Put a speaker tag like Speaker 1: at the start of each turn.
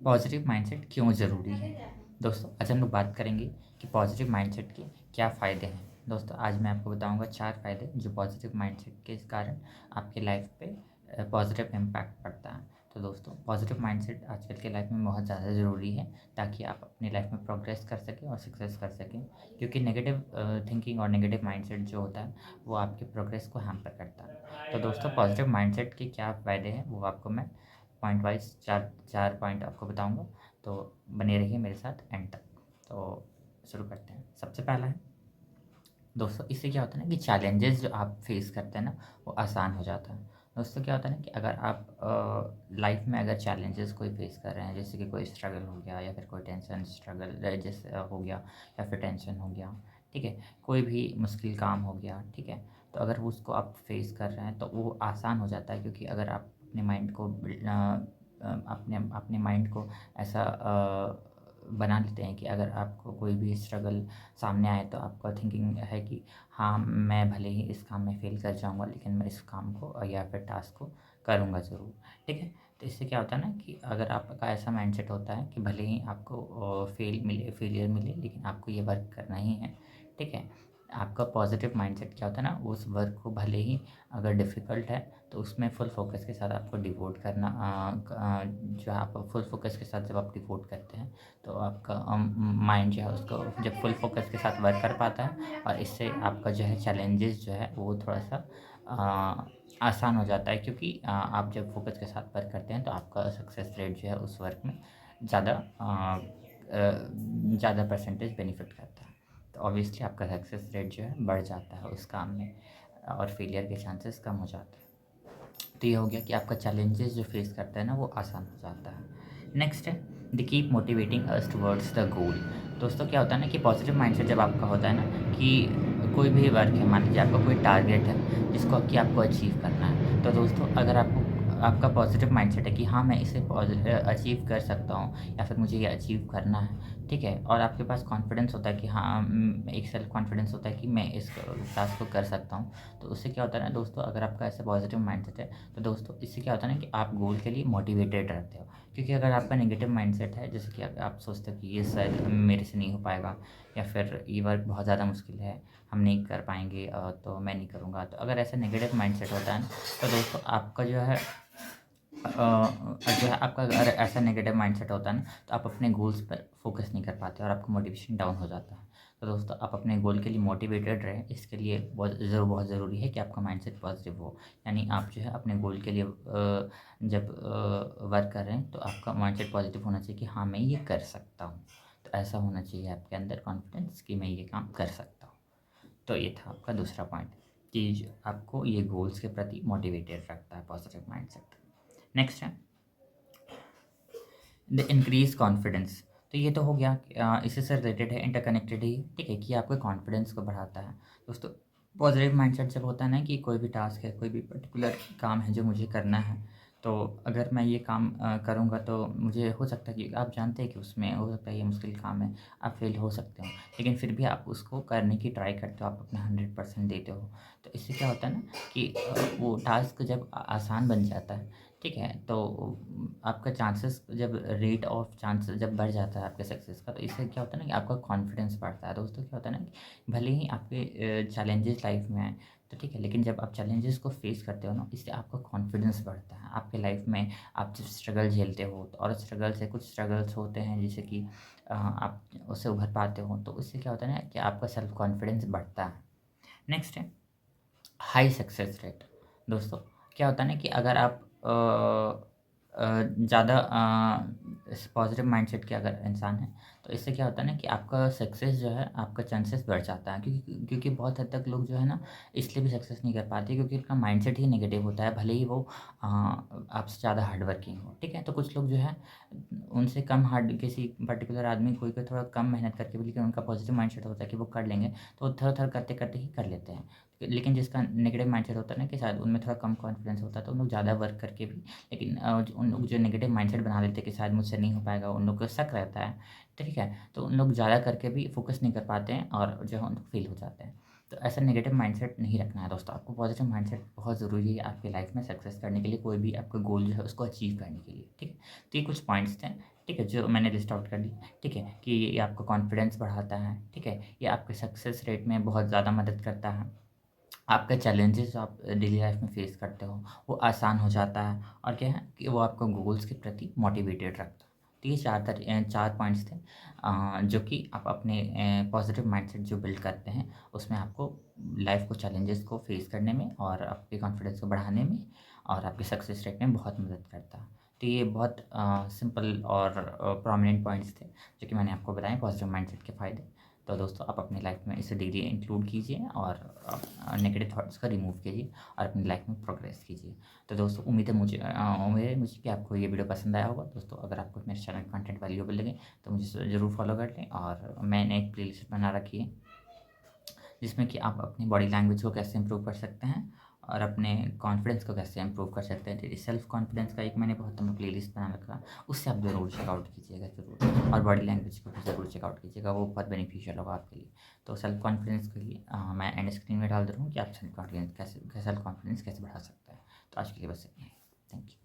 Speaker 1: Positive mindset क्यों ज़रूरी है? दोस्तों, आज हम लोग बात करेंगे कि पॉजिटिव माइंडसेट के क्या फ़ायदे हैं। दोस्तों, आज मैं आपको बताऊँगा 4 फ़ायदे जो पॉजिटिव माइंडसेट के कारण आपकी लाइफ़ पे पॉजिटिव इम्पैक्ट पड़ता है। तो दोस्तों, पॉजिटिव माइंडसेट आजकल के लाइफ़ में बहुत ज़्यादा ज़रूरी है ताकि आप अपनी लाइफ़ में प्रोग्रेस कर सकें और सक्सेस कर सकें। क्योंकि नेगेटिव थिंकिंग और नेगेटिव माइंडसेट जो होता है, वो आपके प्रोग्रेस को हैम्पर करता है। तो दोस्तों, पॉजिटिव माइंडसेट के क्या फ़ायदे हैं, वो आपको मैं पॉइंट वाइज़ 4 पॉइंट आपको बताऊँगा। तो बने रहिए मेरे साथ एंड तक। तो शुरू करते हैं। सबसे पहला है दोस्तों, इससे क्या होता है ना कि चैलेंजेस जो आप फेस करते हैं ना, वो आसान हो जाता है। दोस्तों, क्या होता है ना कि अगर आप लाइफ में अगर चैलेंजेस कोई फेस कर रहे हैं, जैसे कि कोई स्ट्रगल हो गया या फिर कोई टेंशन स्ट्रगल जैसे हो गया या फिर टेंशन हो गया, ठीक है, कोई भी मुश्किल काम हो गया, ठीक है, तो अगर वो उसको आप फेस कर रहे हैं तो वो आसान हो जाता है। क्योंकि अगर आप अपने माइंड को अपने अपने माइंड को ऐसा बना लेते हैं कि अगर आपको कोई भी स्ट्रगल सामने आए तो आपका थिंकिंग है कि हाँ, मैं भले ही इस काम में फ़ेल कर जाऊँगा, लेकिन मैं इस काम को या फिर टास्क को करूँगा ज़रूर, ठीक है? तो इससे क्या होता है ना कि अगर आपका ऐसा माइंडसेट होता है कि भले ही आपको फेलियर मिले, लेकिन आपको ये वर्क करना ही है, ठीक है? आपका पॉज़िटिव माइंडसेट क्या होता है ना, उस वर्क को भले ही अगर डिफ़िकल्ट है, तो उसमें फुल फ़ोकस के साथ आपको डिवोट करना जो है आप फुल फ़ोकस के साथ जब आप डिवोट करते हैं, तो आपका माइंड जो है उसको जब फुल फ़ोकस के साथ वर्क कर पाता है और इससे आपका जो है चैलेंजेस जो है वो थोड़ा-सा आसान हो जाता है। क्योंकि आप जब फ़ोकस के साथ वर्क करते हैं तो आपका सक्सेस रेट जो है उस वर्क में ज़्यादा ज़्यादा परसेंटेज बेनिफिट करता है। तो ऑब्वियसली आपका सक्सेस रेट जो है बढ़ जाता है उस काम में और फेलियर के चांसेस कम हो जाते हैं। तो ये हो गया कि आपका चैलेंजेस जो फेस करता है ना, वो आसान हो जाता है। नेक्स्ट है the keep motivating us towards the goal. दोस्तों, क्या होता है ना कि पॉजिटिव माइंडसेट जब आपका होता है ना कि कोई भी वर्क है, मान लीजिए आपका कोई टारगेट है जिसको कि आपको अचीव करना है, तो दोस्तों अगर आपका पॉजिटिव माइंडसेट है कि हाँ, मैं इसे अचीव कर सकता हूँ या फिर मुझे ये अचीव करना है, ठीक है, और आपके पास कॉन्फिडेंस होता है कि हाँ, एक सेल्फ कॉन्फिडेंस होता है कि मैं इस टास्क को कर सकता हूँ, तो उससे क्या होता है ना दोस्तों, अगर आपका ऐसा पॉजिटिव माइंडसेट है, तो दोस्तों इससे क्या होता है ना कि आप गोल के लिए मोटिवेटेड रहते हो। क्योंकि अगर आपका नेगेटिव माइंडसेट है, जैसे कि आप सोचते हो कि ये शायद मेरे से नहीं हो पाएगा या फिर ये वर्क बहुत ज़्यादा मुश्किल है, हम नहीं कर पाएँगे, तो मैं नहीं करूँगा। तो अगर ऐसा नेगेटिव माइंडसेट होता है ना, तो दोस्तों आपका जो है जो है आपका अगर ऐसा नेगेटिव माइंडसेट होता है ना, तो आप अपने गोल्स पर फोकस नहीं कर पाते और आपका मोटिवेशन डाउन हो जाता है। तो दोस्तों, आप अपने गोल के लिए मोटिवेटेड रहें, इसके लिए बहुत ज़रूरी है कि आपका माइंडसेट पॉजिटिव हो। यानी आप जो है अपने गोल के लिए जब वर्क कर रहे हैं तो आपका माइंडसेट पॉजिटिव होना चाहिए कि हाँ, मैं ये कर सकता हूँ। तो ऐसा होना चाहिए आपके अंदर कॉन्फिडेंस कि मैं ये काम कर सकता हूँ। तो ये था आपका दूसरा पॉइंट कि आपको ये गोल्स के प्रति मोटिवेटेड रखता है पॉजिटिव माइंडसेट। नेक्स्ट है द इंक्रीज कॉन्फिडेंस। तो ये तो हो गया इसी से रिलेटेड है, इंटरकनेक्टेड ही, ठीक है, कि आपके कॉन्फिडेंस को बढ़ाता है। दोस्तों, पॉजिटिव माइंडसेट जब होता है ना कि कोई भी टास्क है, कोई भी पर्टिकुलर काम है जो मुझे करना है, तो अगर मैं ये काम करूँगा तो मुझे हो सकता है कि आप जानते हैं कि उसमें हो सकता है ये मुश्किल काम है, आप फेल हो सकते हो, लेकिन फिर भी आप उसको करने की ट्राई करते हो, आप अपना 100% देते हो। तो इससे क्या होता है ना कि वो टास्क जब आसान बन जाता है, ठीक है, तो आपका चांसेस जब रेट ऑफ चांस जब बढ़ जाता है आपके सक्सेस का, तो इससे क्या होता है ना कि आपका कॉन्फिडेंस बढ़ता है। दोस्तों, क्या होता है ना कि भले ही आपके चैलेंजेस लाइफ में आए, तो ठीक है, लेकिन जब आप चैलेंजेस को फेस करते हो ना, इससे आपका कॉन्फिडेंस बढ़ता है आपके लाइफ में। आप जब स्ट्रगल झेलते हो तो और स्ट्रगल से कुछ स्ट्रगल्स होते हैं जैसे कि आप उससे उभर पाते हो, तो उससे क्या होता है ना कि आपका सेल्फ कॉन्फिडेंस बढ़ता है। नेक्स्ट है हाई सक्सेस रेट। दोस्तों, क्या होता है ना कि अगर आप ज़्यादा पॉजिटिव माइंडसेट के अगर इंसान हैं, तो इससे क्या होता है ना कि आपका सक्सेस जो है, आपका चांसेस बढ़ जाता है। क्योंकि बहुत हद तक लोग जो है ना, इसलिए भी सक्सेस नहीं कर पाते क्योंकि उनका माइंडसेट ही नेगेटिव होता है, भले ही वो आपसे ज़्यादा हार्ड वर्किंग हो, ठीक है। तो कुछ लोग जो है उनसे कम हार्ड, किसी पर्टिकुलर आदमी कोई थोड़ा कम मेहनत करके भी, लेकिन उनका पॉजिटिव माइंडसेट होता है कि वो कर लेंगे, तो वो थोड़ा-थोड़ा करते-करते ही कर लेते हैं। लेकिन जिसका नेगेटिव माइंडसेट होता है ना कि शायद उनमें थोड़ा कम कॉन्फिडेंस होता है, तो उन लोग ज़्यादा वर्क करके भी, लेकिन उन लोग जो नेगेटिव माइंडसेट बना लेते हैं कि शायद मुझसे नहीं हो पाएगा, उन लोग को शक रहता है, ठीक है, तो उन लोग ज़्यादा करके भी फोकस नहीं कर पाते हैं और जो है उन लोग फेल हो जाते हैं। तो ऐसा नेगेटिव माइंडसेट नहीं रखना है दोस्तों, आपको पॉजिटिव माइंडसेट बहुत ज़रूरी है आपकी लाइफ में सक्सेस करने के लिए, कोई भी आपका गोल जो है उसको अचीव करने के लिए, ठीक है। तो ये कुछ पॉइंट्स थे। ठीक है, जो मैंने लिस्ट आउट कर दी, ठीक है, कि ये आपका कॉन्फिडेंस बढ़ाता है, ठीक है, ये आपके सक्सेस रेट में बहुत ज़्यादा मदद करता है, आपका चैलेंजेस जो आप डेली लाइफ में फेस करते हो वो आसान हो जाता है, और क्या है कि वो आपको गोल्स के प्रति मोटिवेटेड रखता है। तो ये 4 पॉइंट्स थे, जो कि आप अपने पॉजिटिव माइंडसेट जो बिल्ड करते हैं उसमें आपको लाइफ को चैलेंजेस को फेस करने में और आपके कॉन्फिडेंस को बढ़ाने में और आपके सक्सेस रेट में बहुत मदद करता है। तो ये बहुत सिंपल और प्रोमिनेंट पॉइंट्स थे जो कि मैंने आपको बताए पॉजिटिव माइंडसेट के फ़ायदे। तो दोस्तों आप अपनी लाइफ में इसे डेली इंक्लूड कीजिए और नेगेटिव थॉट्स का रिमूव कीजिए और अपनी लाइफ में प्रोग्रेस कीजिए। तो दोस्तों उम्मीद है मुझे कि आपको ये वीडियो पसंद आया होगा। दोस्तों अगर आपको मेरे चैनल कंटेंट वैल्यूएबल लगे तो मुझे ज़रूर फॉलो कर लें, और मैंने एक प्लेलिस्ट बना रखी है जिसमें कि आप अपनी बॉडी लैंग्वेज को कैसे इंप्रूव कर सकते हैं और अपने कॉन्फिडेंस को कैसे इंप्रूव कर सकते हैं। तो सेल्फ कॉन्फिडेंस का एक मैंने बहुत लंबा प्लेलिस्ट बना रखा है, उससे आप ज़रूर चेकआउट कीजिएगा ज़रूर, और बॉडी लैंग्वेज को भी ज़रूर चेकआउट कीजिएगा, वो बहुत बेनिफिशियल होगा आपके लिए। तो सेल्फ कॉन्फिडेंस के लिए मैं एंड स्क्रीन में डाल दे रहा हूँ कि आप सेल्फ कॉन्फिडेंस कैसे बढ़ा सकते हैं। तो आज के लिए बस इतना ही। Thank you.